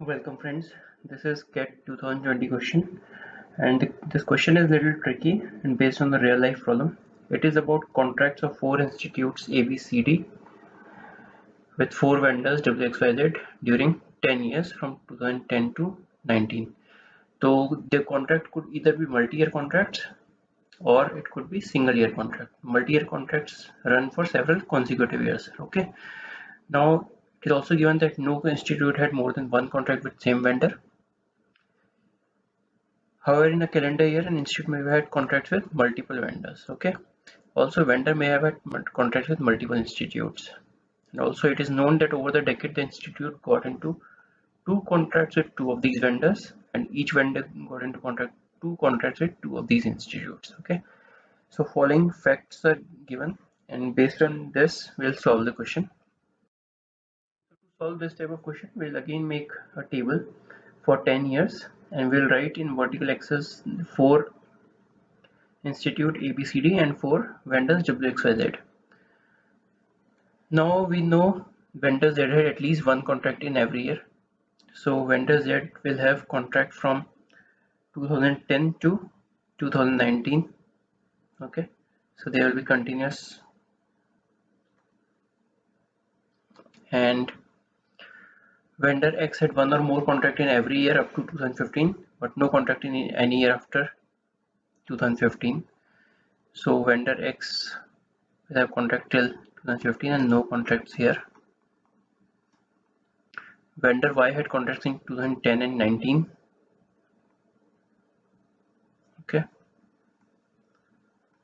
Welcome friends, this is CAT 2020 question and this question is a little tricky and based on the real life problem. It is about contracts of 4 institutes ABCD with 4 vendors WXYZ during 10 years from 2010 to 19. So the contract could either be multi-year contracts or it could be single year contract. Multi-year contracts run for several consecutive years. Okay. Now it is also given that no institute had more than one contract with same vendor. However, in a calendar year, an institute may have had contracts with multiple vendors. Okay. Also, vendor may have had contracts with multiple institutes. And also, it is known that over the decade, the institute got into two contracts with two of these vendors, and each vendor got into two contracts with two of these institutes. Okay. So, following facts are given, and based on this, we'll solve the question. So to solve this type of question, we'll again make a table for 10 years, and we'll write in vertical axis 4 institute ABCD and 4 vendors WXYZ. Now we know vendor Z had at least one contract in every year. So vendor Z will have contract from 2010 to 2019. Okay, so they will be continuous. And vendor X had one or more contract in every year up to 2015, but no contract in any year after 2015. So vendor X will have contract till 2015 and no contracts here. Vendor Y had contracts in 2010 and 19. Okay,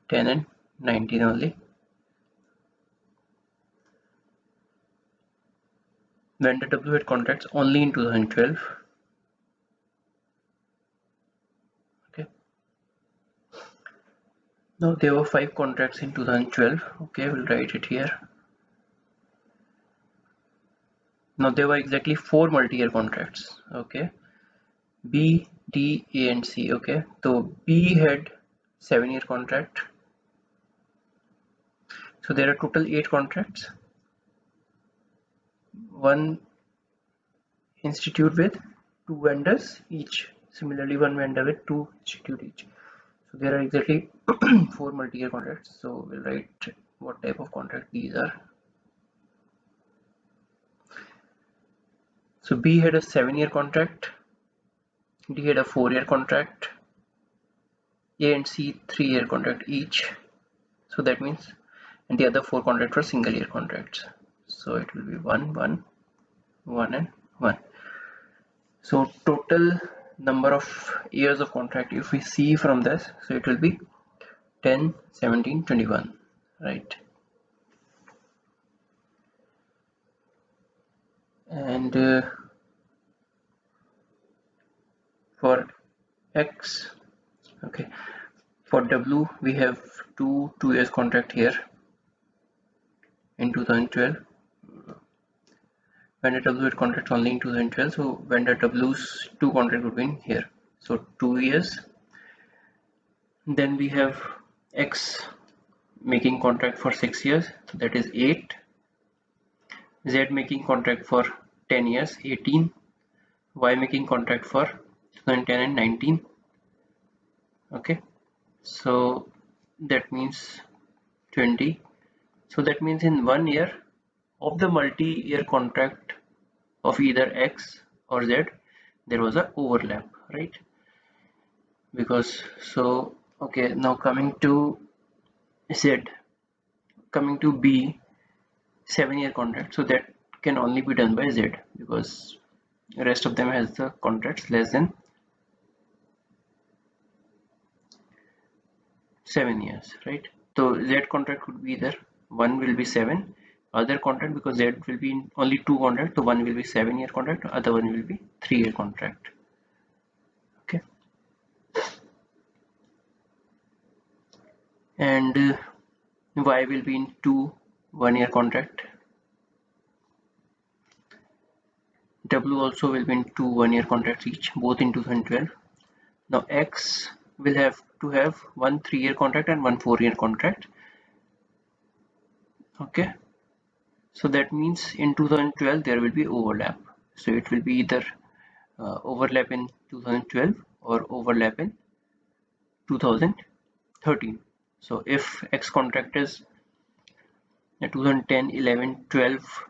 10 and 19 only. Vendor W had contracts only in 2012. Okay, now there were 5 contracts in 2012. Okay, we'll write it here. Now there were exactly 4 multi-year contracts. Okay, B, D, A and C. Okay, so B had 7-year contract. So there are total 8 contracts. One institute with 2 vendors each. Similarly, one vendor with 2 institute each. So there are exactly 4 multi-year contracts. So we'll write what type of contract these are. So B had a 7-year contract, D had a 4-year contract, A and C 3-year contract each. So that means, and the other 4 contracts were single year contracts. So it will be 1, 1, 1 and 1. So total number of years of contract, if we see from this, so it will be 10, 17, 21, right? And for X, okay, for W we have two years contract here in 2012. Vendor W had contract only in 2012, so vendor W's 2 contract would be in here. So 2 years. Then we have X making contract for 6 years, so that is 8. Z making contract for 10 years, 18. Y making contract for 2010 and 19. Okay, so that means 20. So that means in 1 year of the multi-year contract of either X or Z, there was a overlap, right? Because so okay, now coming to Z, coming to B, 7-year contract, so that can only be done by Z because the rest of them has the contracts less than 7 years, right? So Z contract could be either one will be 7, other contract, because Z will be in only 2 contracts, so one will be 7-year contract, other one will be 3-year contract. Okay, and Y will be in 2 1-year contract. W also will be in 2 1-year contracts each, both in 2012. Now X will have to have one 3-year contract and one 4-year contract. Okay, so that means in 2012 there will be overlap, so it will be either overlap in 2012 or overlap in 2013. So if X contract is 2010, 11, 12,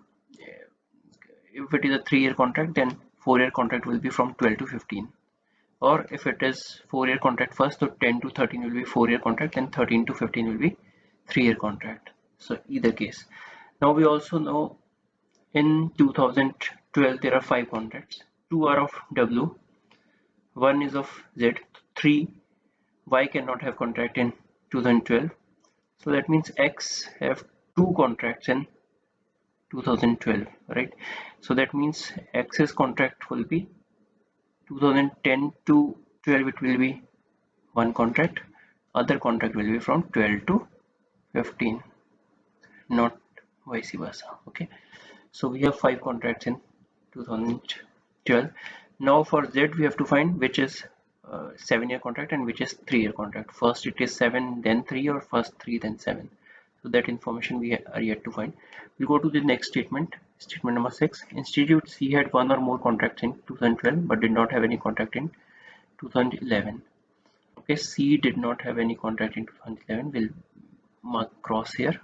if it is a 3-year contract, then 4-year contract will be from 12 to 15. Or if it is 4-year contract first, so 10 to 13 will be 4-year contract, and 13 to 15 will be 3-year contract. So either case. Now we also know in 2012 there are 5 contracts. 2 are of W, 1 is of Z, 3 Y cannot have contract in 2012. So that means X have 2 contracts in 2012, right? So that means X's contract will be 2010 to 12, it will be 1 contract, other contract will be from 12 to 15, not vice versa. Okay, so we have 5 contracts in 2012. Now for Z we have to find which is 7-year contract and which is 3-year contract. First it is 7 then 3, or first 3 then 7. So that information we are yet to find. We'll go to the next statement. Statement number 6. Institute C had 1 or more contracts in 2012 but did not have any contract in 2011. Okay, C did not have any contract in 2011. We'll mark cross here.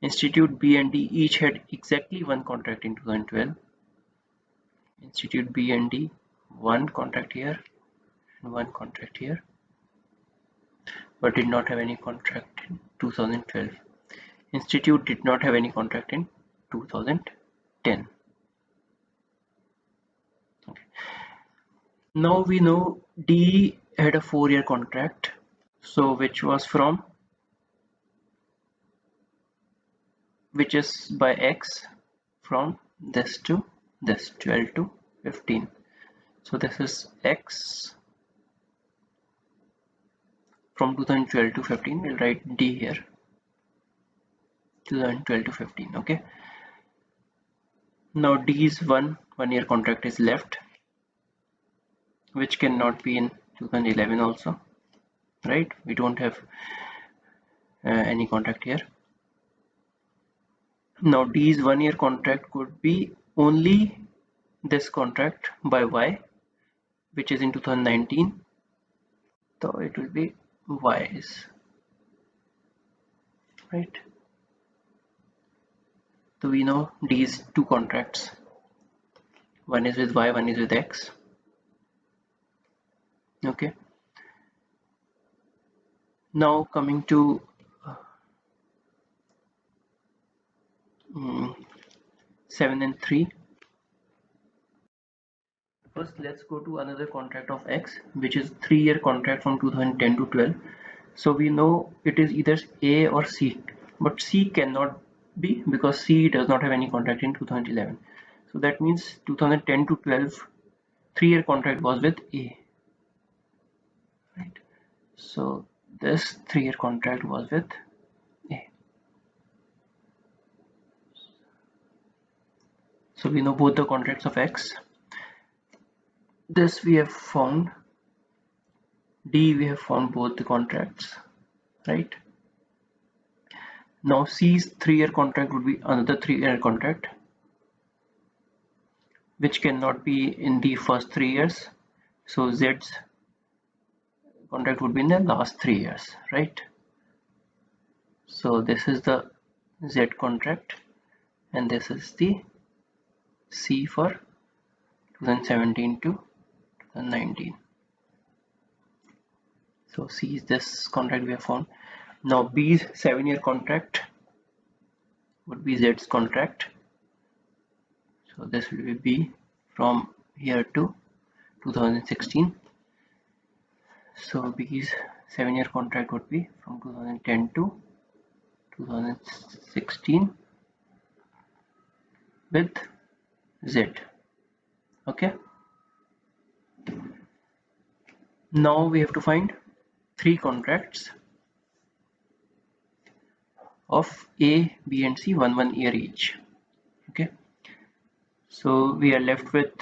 Institute B and D each had exactly 1 contract in 2012. Institute B and D, 1 contract here and 1 contract here, but did not have any contract in 2012. Institute did not have any contract in 2010. Okay. Now we know D had a 4-year contract, so which is by X from this to this, 12 to 15. So this is X from 2012 to 15. We'll write D here, 2012 to 15. Okay, now D's 1-year contract is left, which cannot be in 2011 also, right? We don't have any contract here. Now D's 1-year contract could be only this contract by Y, which is in 2019, so it will be Y's, right? So we know D's 2 contracts, one is with Y, one is with X. Okay, now coming to 7 and 3. First let's go to another contract of X, which is 3-year contract from 2010 to 12. So we know it is either A or C, but C cannot be because C does not have any contract in 2011. So that means 2010 to 12 3-year contract was with A, right? So this 3-year contract was with A. So we know both the contracts of X. This we have found. D we have found both the contracts, right? Now C's 3-year contract would be another 3-year contract, which cannot be in the first 3 years. So Z's contract would be in the last 3 years, right? So this is the Z contract and this is the C for 2017 to 2019. So C is this contract we have found. Now B's 7-year contract would be Z's contract. So this will be B from here to 2016. So B's 7-year contract would be from 2010 to 2016 with Z. Okay. Now we have to find 3 contracts of A, B and C, 1 year each. Okay. So we are left with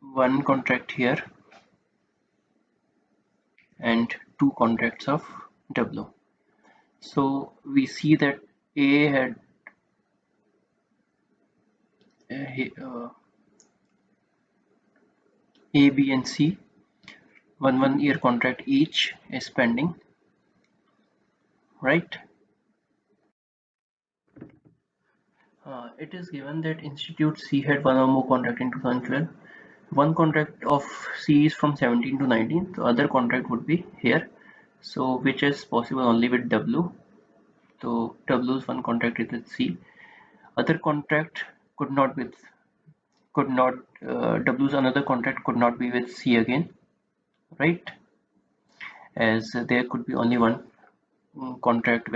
1 contract here and 2 contracts of W. So we see that A had A, B and C, one year contract each is pending, right? It is given that Institute C had one or more contract in 2012. One contract of C is from 17 to 19. The other contract would be here. So which is possible only with W. So W's one contract is with C. Other contract could not W's another contract could not be with C again, right? As there could be only one contract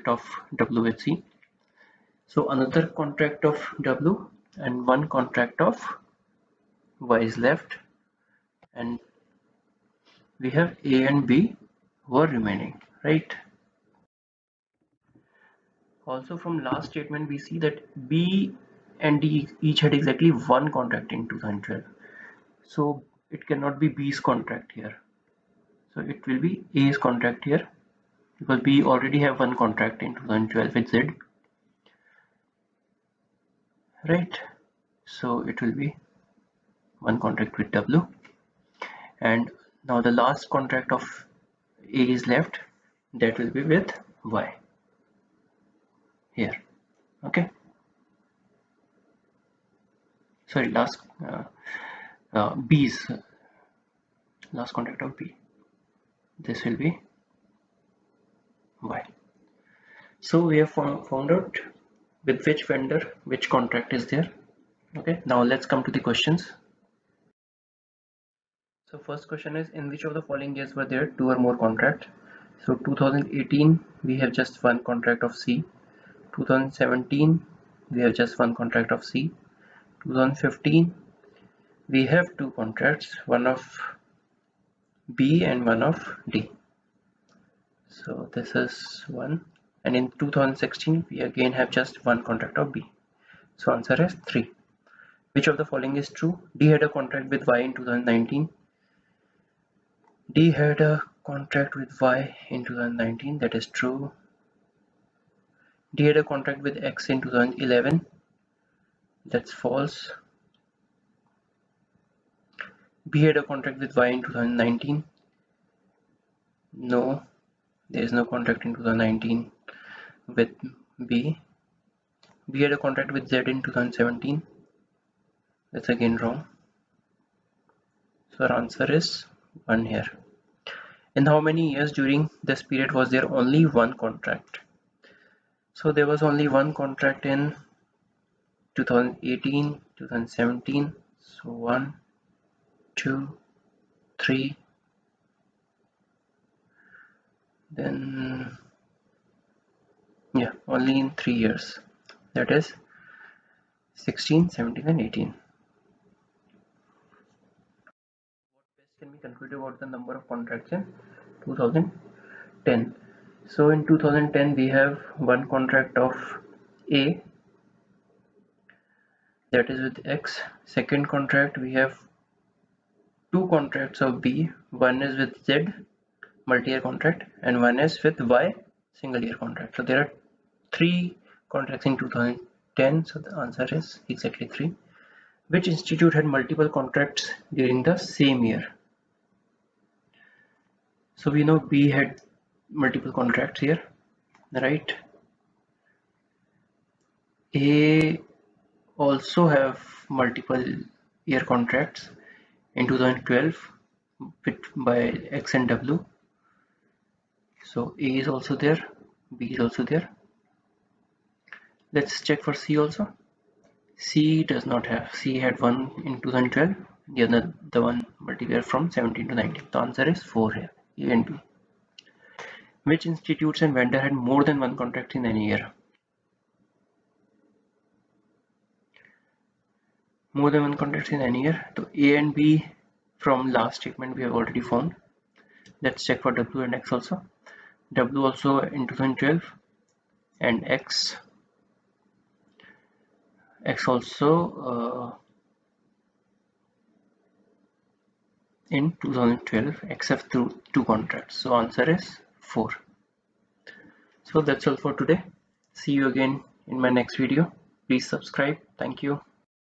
of W with C. So another contract of W and one contract of Y is left, and we have A and B who are remaining, right? Also from last statement we see that B and D each had exactly one contract in 2012. So it cannot be B's contract here. So it will be A's contract here because B already have one contract in 2012 with Z, right? So it will be one contract with W, and now the last contract of A is left, that will be with Y here. Okay, sorry, B's last contract of B, this will be Y. So we have found out with which vendor which contract is there. Okay, now let's come to the questions. So first question is, in which of the following years were there two or more contracts? So 2018 we have just one contract of C. 2017 we have just one contract of C. 2015 we have two contracts, one of B and one of D. So this is one, and in 2016 we again have just one contract of B. So answer is 3. Which of the following is true? D had a contract with Y in 2019. D had a contract with Y in 2019, that is true. D had a contract with X in 2011, that's false. B had a contract with Y in 2019. No, there is no contract in 2019 with B. B had a contract with Z in 2017. That's again wrong. So our answer is 1 here. In how many years during this period was there only one contract? So there was only one contract in 2018, 2017. So 1, 2, 3. Then yeah, only in 3 years. That is 16, 17 and 18. What best can be concluded about the number of contracts in 2010? So in 2010 we have one contract of A, that is with X. Second contract we have two contracts of B, one is with Z, multi-year contract, and one is with Y, single year contract. So there are 3 contracts in 2010, so the answer is exactly 3. Which institute had multiple contracts during the same year? So we know B had multiple contracts here, right? A also have multiple year contracts in 2012 by X and W. So A is also there, B is also there. Let's check for C also. C does not have. C had one in 2012, the one multi-year from 17 to 19. The answer is 4 here, A and B. Which institutes and vendor had more than one contract in any year? More than one contract in any year. So A and B from last statement we have already found. Let's check for W and X also. W also in 2012 and X also in 2012 except two contracts. So answer is 4. So that's all for today. See you again in my next video. Please subscribe. Thank you.